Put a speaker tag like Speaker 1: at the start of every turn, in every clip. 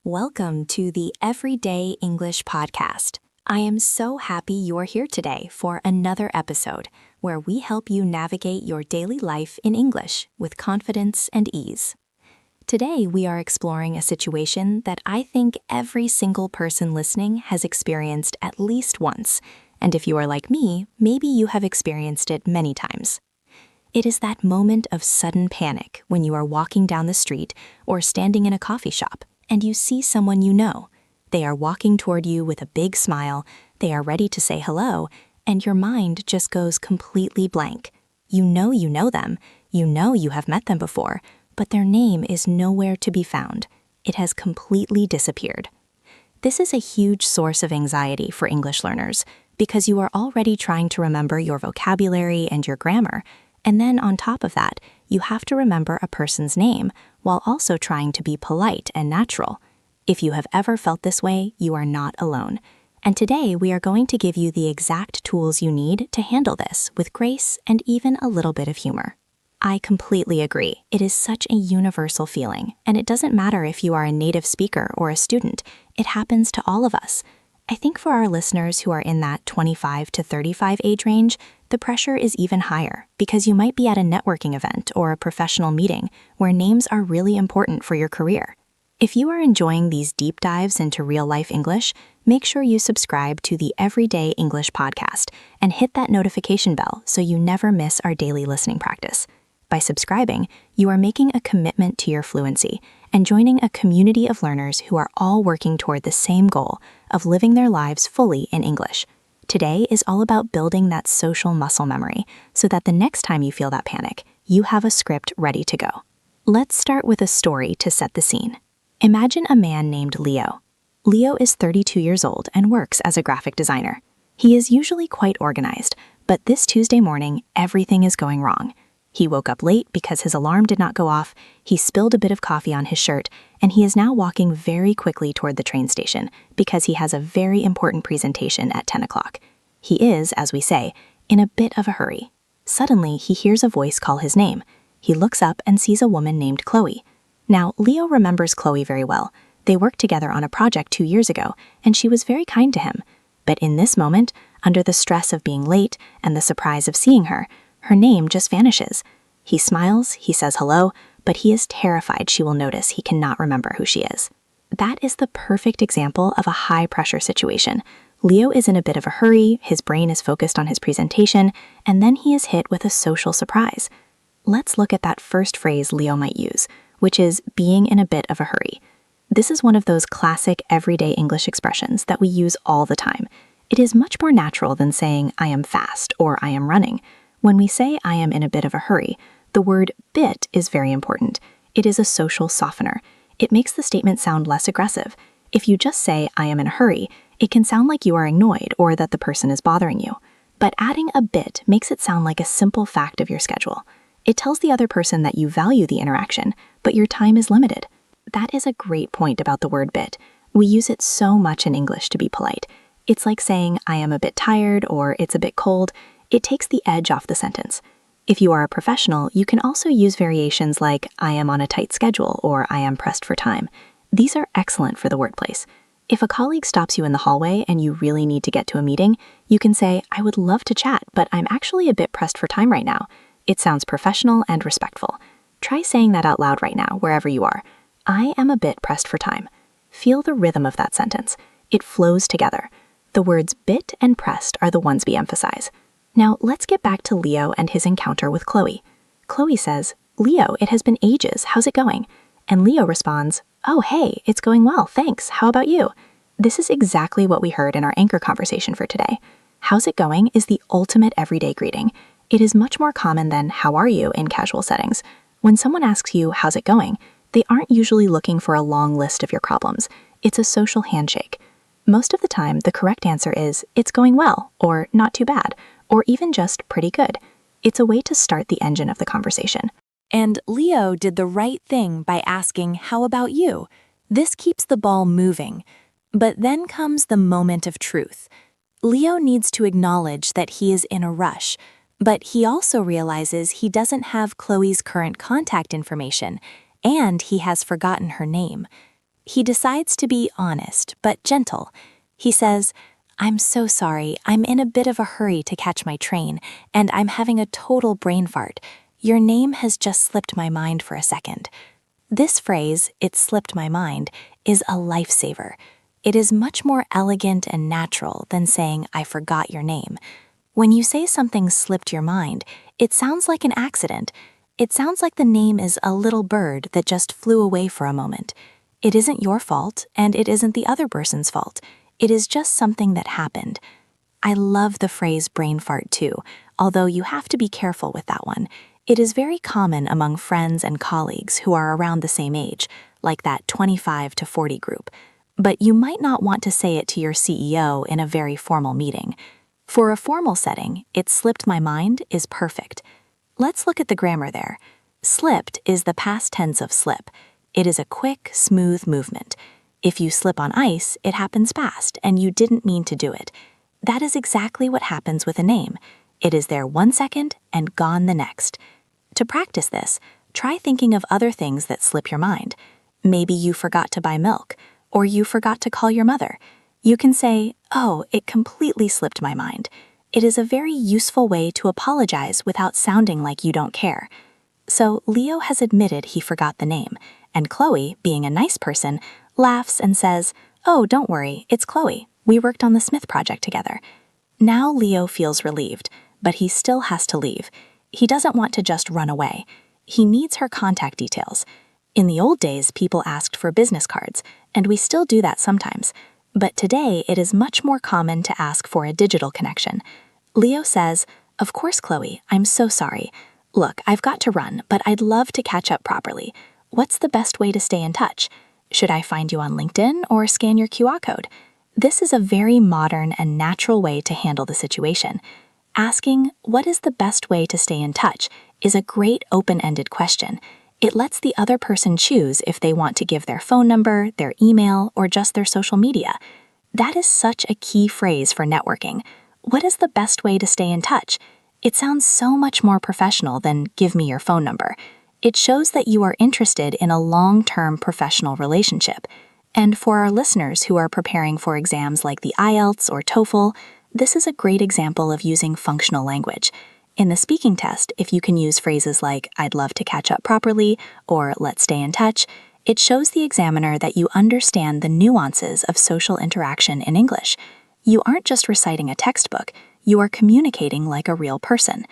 Speaker 1: Welcome to the Everyday English Podcast. I am so happy you're here today for another episode where we help you navigate your daily life in English with confidence and ease. Today, we are exploring a situation that I think every single person listening has experienced at least once, and if you are like me, maybe you have experienced it many times. It is that moment of sudden panic when you are walking down the street or standing in a coffee shop and you see someone you know. They are walking toward you with a big smile, they are ready to say hello, and your mind just goes completely blank. You know them, you have met them before, but their name is nowhere to be found. It has completely disappeared. This is a huge source of anxiety for English learners because you are already trying to remember your vocabulary and your grammar, and then on top of that, you have to remember a person's name while also trying to be polite and natural. If you have ever felt this way, you are not alone. And today we are going to give you the exact tools you need to handle this with grace and even a little bit of humor. I completely agree. It is such a universal feeling, and it doesn't matter if you are a native speaker or a student. It happens to all of us. I think for our listeners who are in that 25 to 35 age range, the pressure is even higher because you might be at a networking event or a professional meeting where names are really important for your career. If you are enjoying these deep dives into real-life English, make sure you subscribe to the Everyday English Podcast and hit that notification bell so you never miss our daily listening practice. By subscribing, you are making a commitment to your fluency and joining a community of learners who are all working toward the same goal of living their lives fully in English. Today is all about building that social muscle memory so that the next time you feel that panic, you have a script ready to go. Let's start with a story to set the scene. Imagine a man named Leo. Leo is 32 years old and works as a graphic designer. He is usually quite organized, but this Tuesday morning, everything is going wrong. He woke up late because his alarm did not go off, he spilled a bit of coffee on his shirt, and he is now walking very quickly toward the train station because he has a very important presentation at 10 o'clock. He is, as we say, in a bit of a hurry. Suddenly, he hears a voice call his name. He looks up and sees a woman named Chloe. Now, Leo remembers Chloe very well. They worked together on a project 2 years ago, and she was very kind to him. But in this moment, under the stress of being late and the surprise of seeing her, her name just vanishes. He smiles, he says hello, but he is terrified she will notice he cannot remember who she is. That is the perfect example of a high-pressure situation. Leo is in a bit of a hurry, his brain is focused on his presentation, and then he is hit with a social surprise. Let's look at that first phrase Leo might use, which is being in a bit of a hurry. This is one of those classic everyday English expressions that we use all the time. It is much more natural than saying I am fast or I am running. When we say I am in a bit of a hurry, the word bit is very important. It is a social softener. It makes the statement sound less aggressive. If you just say I am in a hurry, it can sound like you are annoyed or that the person is bothering you. But adding a bit makes it sound like a simple fact of your schedule. It tells the other person that you value the interaction, but your time is limited. That is a great point about the word bit. We use it so much in English to be polite. It's like saying I am a bit tired or it's a bit cold. It takes the edge off the sentence. If you are a professional, you can also use variations like I am on a tight schedule or I am pressed for time. These are excellent for the workplace. If a colleague stops you in the hallway and you really need to get to a meeting, you can say, I would love to chat, but I'm actually a bit pressed for time right now. It sounds professional and respectful. Try saying that out loud right now, wherever you are. I am a bit pressed for time. Feel the rhythm of that sentence. It flows together. The words bit and pressed are the ones we emphasize. Now, let's get back to Leo and his encounter with Chloe. Chloe says, Leo, it has been ages. How's it going? And Leo responds, oh, hey, it's going well, thanks. How about you? This is exactly what we heard in our anchor conversation for today. How's it going is the ultimate everyday greeting. It is much more common than how are you in casual settings. When someone asks you, how's it going, they aren't usually looking for a long list of your problems. It's a social handshake. Most of the time, the correct answer is, it's going well, or not too bad, or even just pretty good. It's a way to start the engine of the conversation.
Speaker 2: And Leo did the right thing by asking, how about you? This keeps the ball moving. But then comes the moment of truth. Leo needs to acknowledge that he is in a rush, but he also realizes he doesn't have Chloe's current contact information, and he has forgotten her name. He decides to be honest, but gentle. He says, "I'm so sorry, I'm in a bit of a hurry to catch my train, and I'm having a total brain fart. Your name has just slipped my mind for a second." This phrase, "it slipped my mind," is a lifesaver. It is much more elegant and natural than saying, "I forgot your name." When you say something slipped your mind, it sounds like an accident. It sounds like the name is a little bird that just flew away for a moment. It isn't your fault, and it isn't the other person's fault. It is just something that happened. I love the phrase brain fart too, although you have to be careful with that one. It is very common among friends and colleagues who are around the same age, like that 25 to 40 group. But you might not want to say it to your CEO in a very formal meeting. For a formal setting, "it slipped my mind" is perfect. Let's look at the grammar there. Slipped is the past tense of slip. It is a quick, smooth movement. If you slip on ice, it happens fast, and you didn't mean to do it. That is exactly what happens with a name. It is there 1 second and gone the next. To practice this, try thinking of other things that slip your mind. Maybe you forgot to buy milk, or you forgot to call your mother. You can say, "Oh, it completely slipped my mind." It is a very useful way to apologize without sounding like you don't care. So Leo has admitted he forgot the name, and Chloe, being a nice person, laughs and says, "Oh, don't worry, it's Chloe. We worked on the Smith project together." Now Leo feels relieved, but he still has to leave. He doesn't want to just run away. He needs her contact details. In the old days, people asked for business cards, and we still do that sometimes. But today, it is much more common to ask for a digital connection. Leo says, "Of course, Chloe, I'm so sorry. Look, I've got to run, but I'd love to catch up properly. What's the best way to stay in touch? Should I find you on LinkedIn or scan your QR code?" This is a very modern and natural way to handle the situation. Asking, "What is the best way to stay in touch?" is a great open-ended question. It lets the other person choose if they want to give their phone number, their email, or just their social media. That is such a key phrase for networking. What is the best way to stay in touch? It sounds so much more professional than "give me your phone number." It shows that you are interested in a long-term professional relationship. And for our listeners who are preparing for exams like the IELTS or TOEFL, this is a great example of using functional language. In the speaking test, if you can use phrases like "I'd love to catch up properly" or "let's stay in touch," it shows the examiner that you understand the nuances of social interaction in English. You aren't just reciting a textbook, you are communicating like a real person.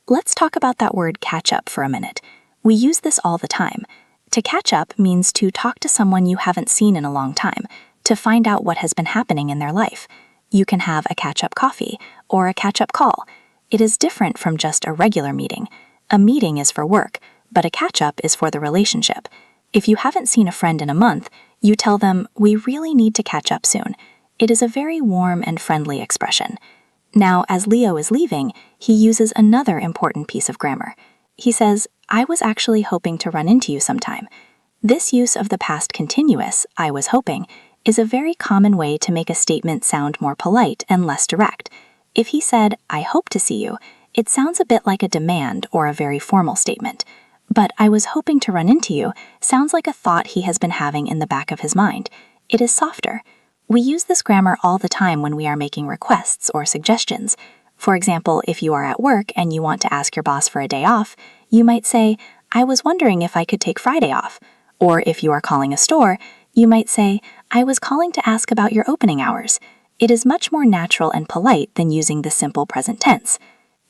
Speaker 2: Let's talk about that word "catch up" for a minute. We use this all the time. To catch up means to talk to someone you haven't seen in a long time, to find out what has been happening in their life. You can have a catch-up coffee or a catch-up call. It is different from just a regular meeting. A meeting is for work, but a catch-up is for the relationship. If you haven't seen a friend in a month, you tell them, "We really need to catch up soon." It is a very warm and friendly expression. Now, as Leo is leaving, he uses another important piece of grammar. He says, "I was actually hoping to run into you sometime." This use of the past continuous, "I was hoping," is a very common way to make a statement sound more polite and less direct. If he said, "I hope to see you," it sounds a bit like a demand or a very formal statement. But "I was hoping to run into you" sounds like a thought he has been having in the back of his mind. It is softer. We use this grammar all the time when we are making requests or suggestions. For example, if you are at work and you want to ask your boss for a day off, you might say, "I was wondering if I could take Friday off." Or if you are calling a store, you might say, "I was calling to ask about your opening hours." It is much more natural and polite than using the simple present tense.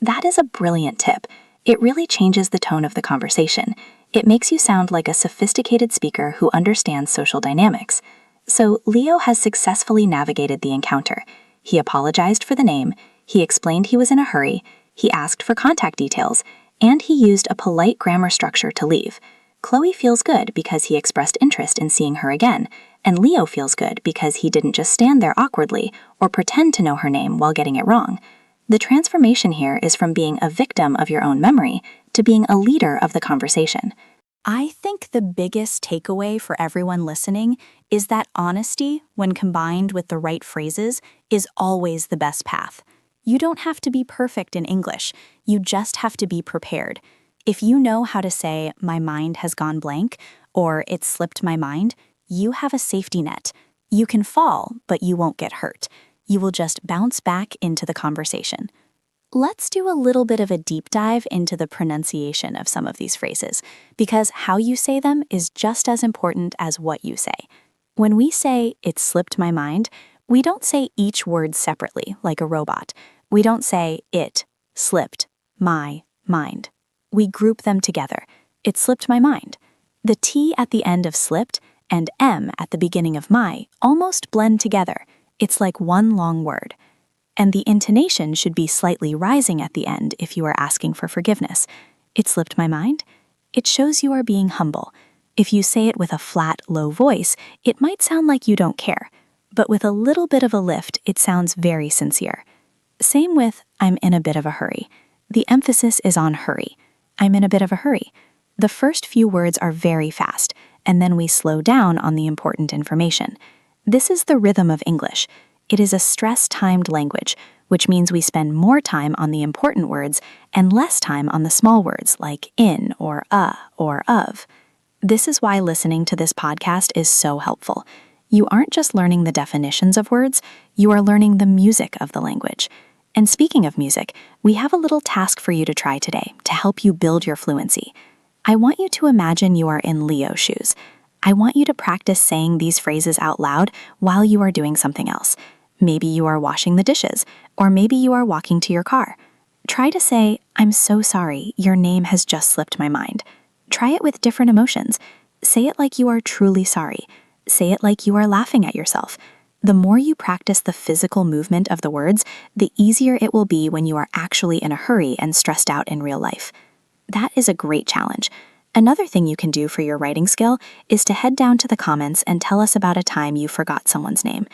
Speaker 2: That is a brilliant tip. It really changes the tone of the conversation. It makes you sound like a sophisticated speaker who understands social dynamics. So Leo has successfully navigated the encounter. He apologized for the name, he explained he was in a hurry, he asked for contact details, and he used a polite grammar structure to leave. Chloe feels good because he expressed interest in seeing her again, and Leo feels good because he didn't just stand there awkwardly or pretend to know her name while getting it wrong. The transformation here is from being a victim of your own memory to being a leader of the conversation.
Speaker 1: I think the biggest takeaway for everyone listening is that honesty, when combined with the right phrases, is always the best path. You don't have to be perfect in English, you just have to be prepared. If you know how to say, "My mind has gone blank," or "It slipped my mind," you have a safety net. You can fall, but you won't get hurt. You will just bounce back into the conversation. Let's do a little bit of a deep dive into the pronunciation of some of these phrases, because how you say them is just as important as what you say. When we say, "it slipped my mind," we don't say each word separately, like a robot. We don't say, "it slipped my mind." We group them together. It slipped my mind. The T at the end of slipped and M at the beginning of my almost blend together. It's like one long word. And the intonation should be slightly rising at the end if you are asking for forgiveness. It slipped my mind. It shows you are being humble. If you say it with a flat, low voice, it might sound like you don't care. But with a little bit of a lift, it sounds very sincere. Same with, "I'm in a bit of a hurry." The emphasis is on hurry. I'm in a bit of a hurry. The first few words are very fast, and then we slow down on the important information. This is the rhythm of English. It is a stress-timed language, which means we spend more time on the important words and less time on the small words like in or or of. This is why listening to this podcast is so helpful. You aren't just learning the definitions of words, you are learning the music of the language. And speaking of music, we have a little task for you to try today to help you build your fluency. I want you to imagine you are in Leo's shoes. I want you to practice saying these phrases out loud while you are doing something else. Maybe you are washing the dishes, or maybe you are walking to your car. Try to say, "I'm so sorry, your name has just slipped my mind." Try it with different emotions. Say it like you are truly sorry. Say it like you are laughing at yourself. The more you practice the physical movement of the words, the easier it will be when you are actually in a hurry and stressed out in real life. That is a great challenge. Another thing you can do for your writing skill is to head down to the comments and tell us about a time you forgot someone's name.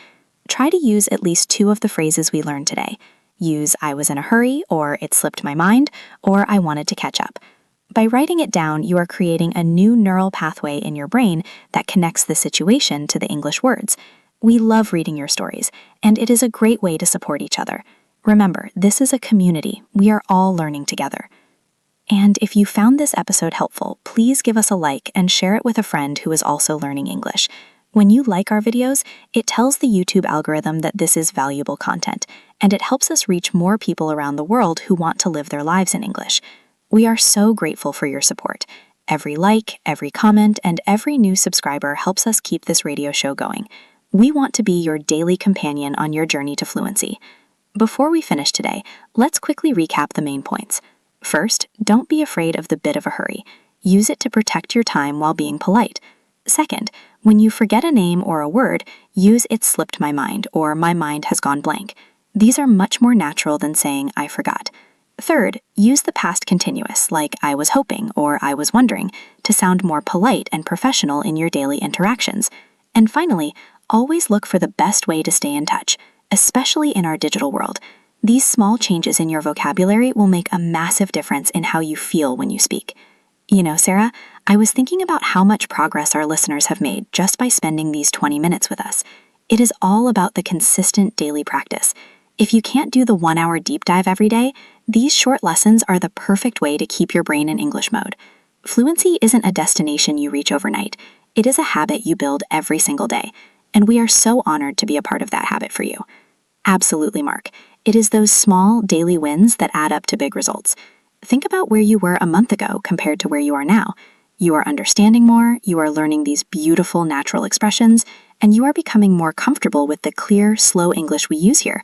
Speaker 1: Try to use at least 2 of the phrases we learned today. Use "I was in a hurry," or "it slipped my mind," or "I wanted to catch up." By writing it down, you are creating a new neural pathway in your brain that connects the situation to the English words. We love reading your stories, and it is a great way to support each other. Remember, this is a community. We are all learning together. And if you found this episode helpful, please give us a like and share it with a friend who is also learning English. When you like our videos, it tells the YouTube algorithm that this is valuable content, and it helps us reach more people around the world who want to live their lives in English. We are so grateful for your support. Every like, every comment, and every new subscriber helps us keep this radio show going. We want to be your daily companion on your journey to fluency. Before we finish today, let's quickly recap the main points. First, don't be afraid of the bit of a hurry. Use it to protect your time while being polite. Second, when you forget a name or a word, use "it slipped my mind" or "my mind has gone blank." These are much more natural than saying "I forgot." Third, use the past continuous, like "I was hoping" or "I was wondering," to sound more polite and professional in your daily interactions. And finally, always look for the best way to stay in touch, especially in our digital world. These small changes in your vocabulary will make a massive difference in how you feel when you speak. You know, Sarah, I was thinking about how much progress our listeners have made just by spending these 20 minutes with us. It is all about the consistent daily practice. If you can't do the 1-hour deep dive every day, these short lessons are the perfect way to keep your brain in English mode. Fluency isn't a destination you reach overnight. It is a habit you build every single day, and we are so honored to be a part of that habit for you. Absolutely, Mark. It is those small daily wins that add up to big results. Think about where you were a month ago compared to where you are now. You are understanding more, you are learning these beautiful natural expressions, and you are becoming more comfortable with the clear, slow English we use here.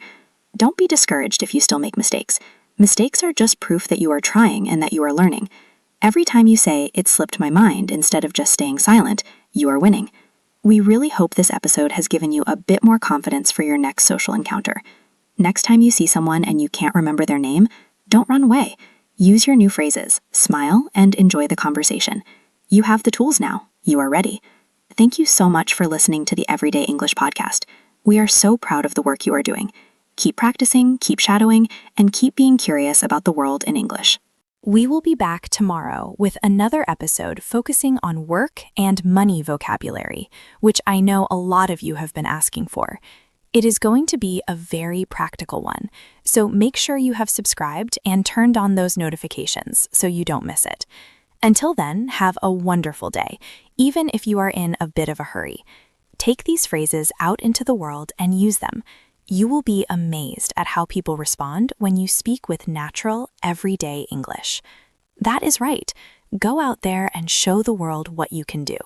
Speaker 1: Don't be discouraged if you still make mistakes. Mistakes are just proof that you are trying and that you are learning. Every time you say, "it slipped my mind," instead of just staying silent, you are winning. We really hope this episode has given you a bit more confidence for your next social encounter. Next time you see someone and you can't remember their name, don't run away. Use your new phrases, smile, and enjoy the conversation. You have the tools now. You are ready. Thank you so much for listening to the Everyday English podcast. We are so proud of the work you are doing. Keep practicing, keep shadowing, and keep being curious about the world in English.
Speaker 2: We will be back tomorrow with another episode focusing on work and money vocabulary, which I know a lot of you have been asking for. It is going to be a very practical one, so make sure you have subscribed and turned on those notifications so you don't miss it. Until then, have a wonderful day, even if you are in a bit of a hurry. Take these phrases out into the world and use them. You will be amazed at how people respond when you speak with natural, everyday English. That is right. Go out there and show the world what you can do.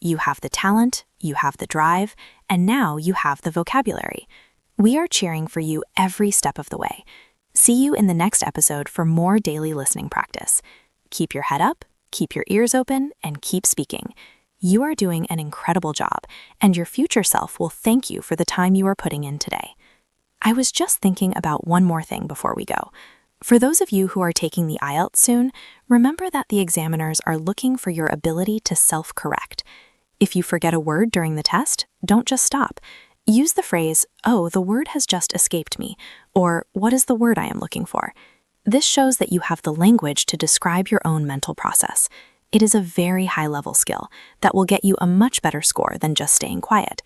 Speaker 2: You have the talent, you have the drive, and now you have the vocabulary. We are cheering for you every step of the way. See you in the next episode for more daily listening practice. Keep your head up, keep your ears open, and keep speaking. You are doing an incredible job, and your future self will thank you for the time you are putting in today. I was just thinking about one more thing before we go. For those of you who are taking the IELTS soon, remember that the examiners are looking for your ability to self-correct. If you forget a word during the test, don't just stop. Use the phrase, "Oh, the word has just escaped me," or "What is the word I am looking for?" This shows that you have the language to describe your own mental process. It is a very high-level skill that will get you a much better score than just staying quiet.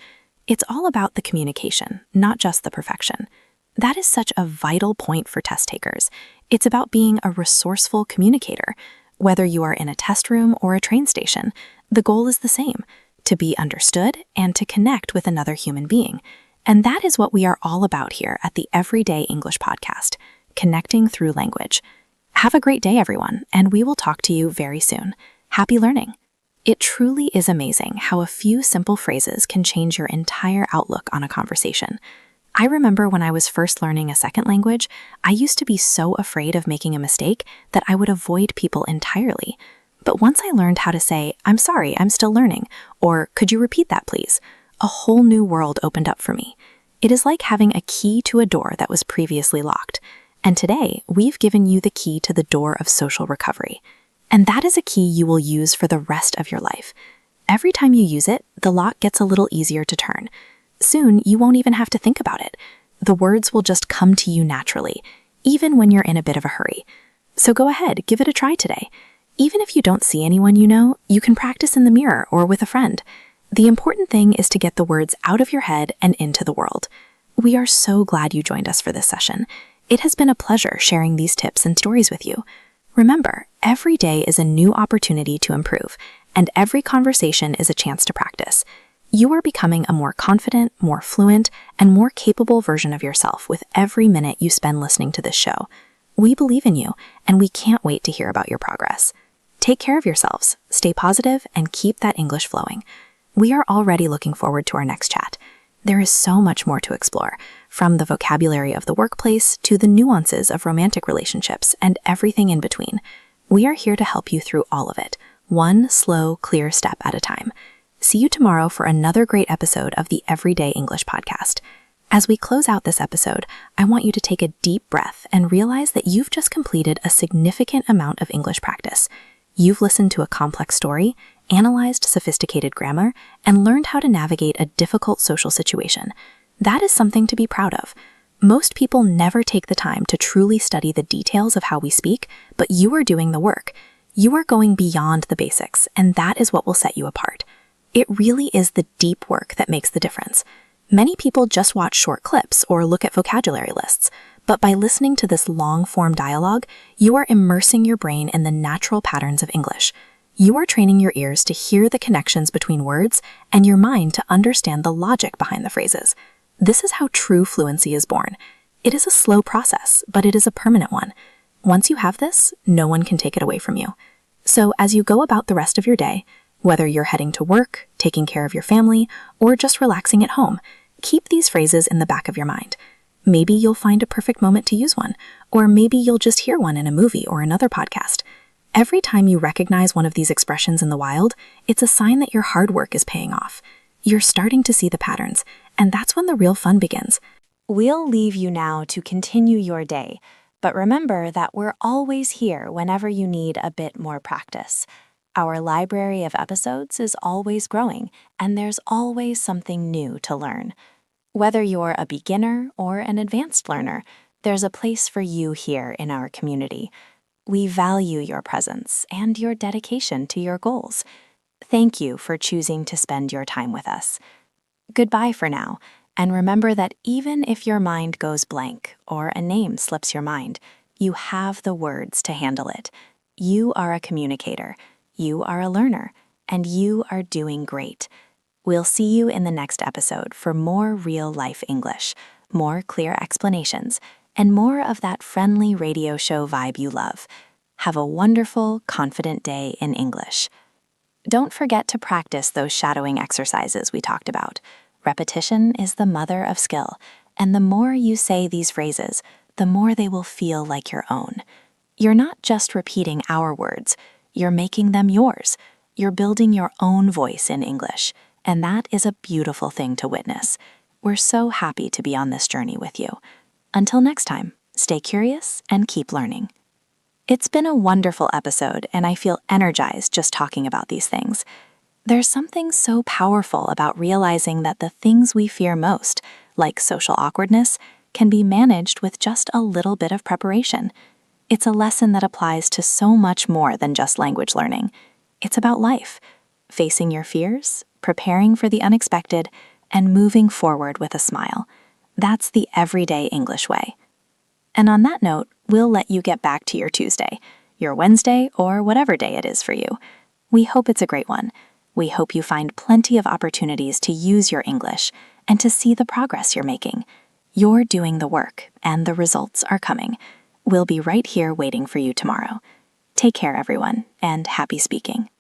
Speaker 2: It's all about the communication, not just the perfection. That is such a vital point for test takers. It's about being a resourceful communicator. Whether you are in a test room or a train station, the goal is the same: to be understood and to connect with another human being. And that is what we are all about here at the Everyday English Podcast, connecting through language. Have a great day, everyone, and we will talk to you very soon. Happy learning! It truly is amazing how a few simple phrases can change your entire outlook on a conversation. I remember when I was first learning a second language, I used to be so afraid of making a mistake that I would avoid people entirely. But once I learned how to say, "I'm sorry, I'm still learning," or "Could you repeat that, please?" a whole new world opened up for me. It is like having a key to a door that was previously locked. And today, we've given you the key to the door of social recovery. And that is a key you will use for the rest of your life. Every time you use it, the lock gets a little easier to turn. Soon, you won't even have to think about it. The words will just come to you naturally, even when you're in a bit of a hurry. So go ahead, give it a try today. Even if you don't see anyone you know, you can practice in the mirror or with a friend. The important thing is to get the words out of your head and into the world. We are so glad you joined us for this session. It has been a pleasure sharing these tips and stories with you. Remember, every day is a new opportunity to improve, and every conversation is a chance to practice. You are becoming a more confident, more fluent, and more capable version of yourself with every minute you spend listening to this show. We believe in you, and we can't wait to hear about your progress. Take care of yourselves, stay positive, and keep that English flowing. We are already looking forward to our next chat. There is so much more to explore, from the vocabulary of the workplace to the nuances of romantic relationships and everything in between. We are here to help you through all of it, one slow, clear step at a time. See you tomorrow for another great episode of the Everyday English Podcast. As we close out this episode, I want you to take a deep breath and realize that you've just completed a significant amount of English practice. You've listened to a complex story, analyzed sophisticated grammar, and learned how to navigate a difficult social situation. That is something to be proud of. Most people never take the time to truly study the details of how we speak, but you are doing the work. You are going beyond the basics, and that is what will set you apart. It really is the deep work that makes the difference. Many people just watch short clips or look at vocabulary lists, but by listening to this long-form dialogue, you are immersing your brain in the natural patterns of English. You are training your ears to hear the connections between words and your mind to understand the logic behind the phrases. This is how true fluency is born. It is a slow process, but it is a permanent one. Once you have this, no one can take it away from you. So as you go about the rest of your day, whether you're heading to work, taking care of your family, or just relaxing at home, keep these phrases in the back of your mind. Maybe you'll find a perfect moment to use one, or maybe you'll just hear one in a movie or another podcast. Every time you recognize one of these expressions in the wild, it's a sign that your hard work is paying off. You're starting to see the patterns, and that's when the real fun begins.
Speaker 1: We'll leave you now to continue your day, but remember that we're always here whenever you need a bit more practice. Our library of episodes is always growing, and there's always something new to learn. Whether you're a beginner or an advanced learner, there's a place for you here in our community. We value your presence and your dedication to your goals. Thank you for choosing to spend your time with us. Goodbye for now, and remember that even if your mind goes blank or a name slips your mind, you have the words to handle it. You are a communicator. You are a learner, and you are doing great. We'll see you in the next episode for more real-life English, more clear explanations, and more of that friendly radio show vibe you love. Have a wonderful, confident day in English. Don't forget to practice those shadowing exercises we talked about. Repetition is the mother of skill, and the more you say these phrases, the more they will feel like your own. You're not just repeating our words, you're making them yours. You're building your own voice in English, and that is a beautiful thing to witness. We're so happy to be on this journey with you. Until next time, stay curious and keep learning. It's been a wonderful episode, and I feel energized just talking about these things. There's something so powerful about realizing that the things we fear most, like social awkwardness, can be managed with just a little bit of preparation. It's a lesson that applies to so much more than just language learning. It's about life, facing your fears, preparing for the unexpected, and moving forward with a smile. That's the everyday English way. And on that note, we'll let you get back to your Tuesday, your Wednesday, or whatever day it is for you. We hope it's a great one. We hope you find plenty of opportunities to use your English and to see the progress you're making. You're doing the work, and the results are coming. We'll be right here waiting for you tomorrow. Take care, everyone, and happy speaking.